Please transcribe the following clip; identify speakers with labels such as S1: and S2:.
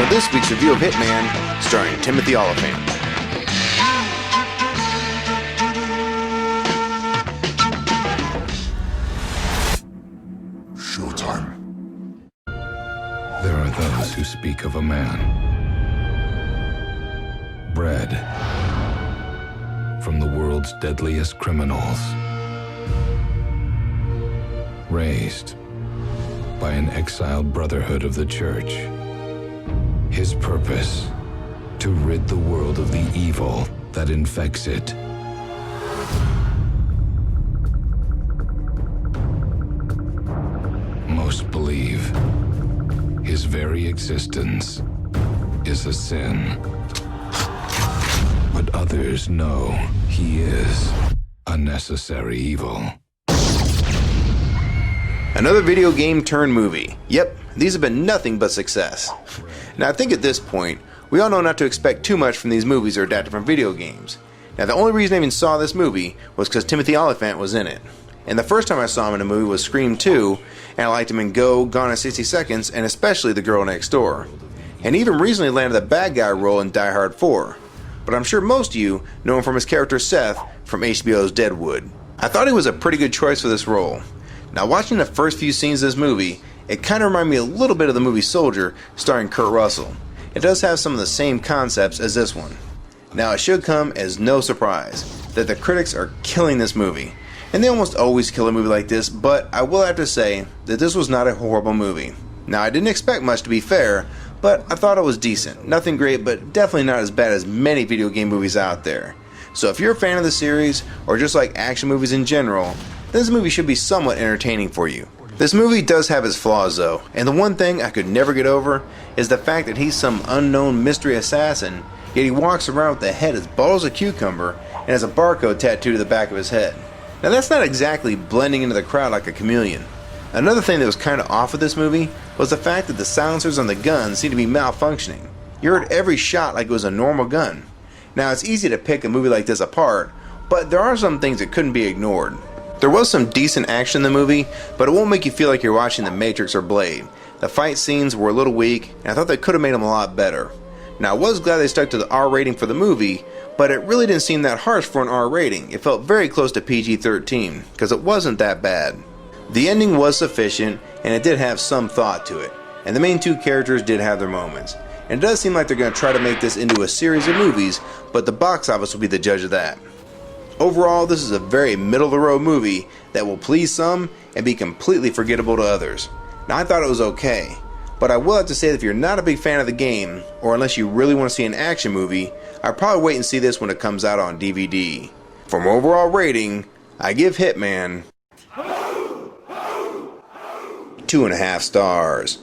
S1: for this week's review of Hitman, starring Timothy Olyphant.
S2: Showtime.
S3: There are those who speak of a man bred from the world's deadliest criminals, raised by an exiled brotherhood of the church. His purpose, to rid the world of the evil that infects it. Most believe his very existence is a sin. But others know he is a necessary evil.
S1: Another video game turned movie. Yep, these have been nothing but success. Now I think at this point, we all know not to expect too much from these movies or adapted from video games. Now the only reason I even saw this movie was because Timothy Olyphant was in it. And the first time I saw him in a movie was Scream 2, and I liked him in Go, Gone in 60 Seconds, and especially The Girl Next Door. And even recently landed the bad guy role in Die Hard 4. But I'm sure most of you know him from his character Seth from HBO's Deadwood. I thought he was a pretty good choice for this role. Now watching the first few scenes of this movie, it kind of reminded me a little bit of the movie Soldier starring Kurt Russell. It does have some of the same concepts as this one. Now it should come as no surprise that the critics are killing this movie. And they almost always kill a movie like this, but I will have to say that this was not a horrible movie. Now I didn't expect much, to be fair, but I thought it was decent. Nothing great, but definitely not as bad as many video game movies out there. So if you're a fan of the series, or just like action movies in general, this movie should be somewhat entertaining for you. This movie does have its flaws though, and the one thing I could never get over is the fact that he's some unknown mystery assassin, yet he walks around with a head as bald as a cucumber and has a barcode tattooed to the back of his head. Now that's not exactly blending into the crowd like a chameleon. Another thing that was kind of off with this movie was the fact that the silencers on the gun seemed to be malfunctioning. You heard every shot like it was a normal gun. Now it's easy to pick a movie like this apart, but there are some things that couldn't be ignored. There was some decent action in the movie, but it won't make you feel like you're watching The Matrix or Blade. The fight scenes were a little weak, and I thought they could have made them a lot better. Now I was glad they stuck to the R rating for the movie, but it really didn't seem that harsh for an R rating. It felt very close to PG-13, because it wasn't that bad. The ending was sufficient, and it did have some thought to it, and the main two characters did have their moments. And it does seem like they're going to try to make this into a series of movies, but the box office will be the judge of that. Overall, this is a very middle-of-the-road movie that will please some and be completely forgettable to others. Now I thought it was okay, but I will have to say that if you're not a big fan of the game, or unless you really want to see an action movie, I'd probably wait and see this when it comes out on DVD. For my overall rating, I give Hitman 2.5 stars.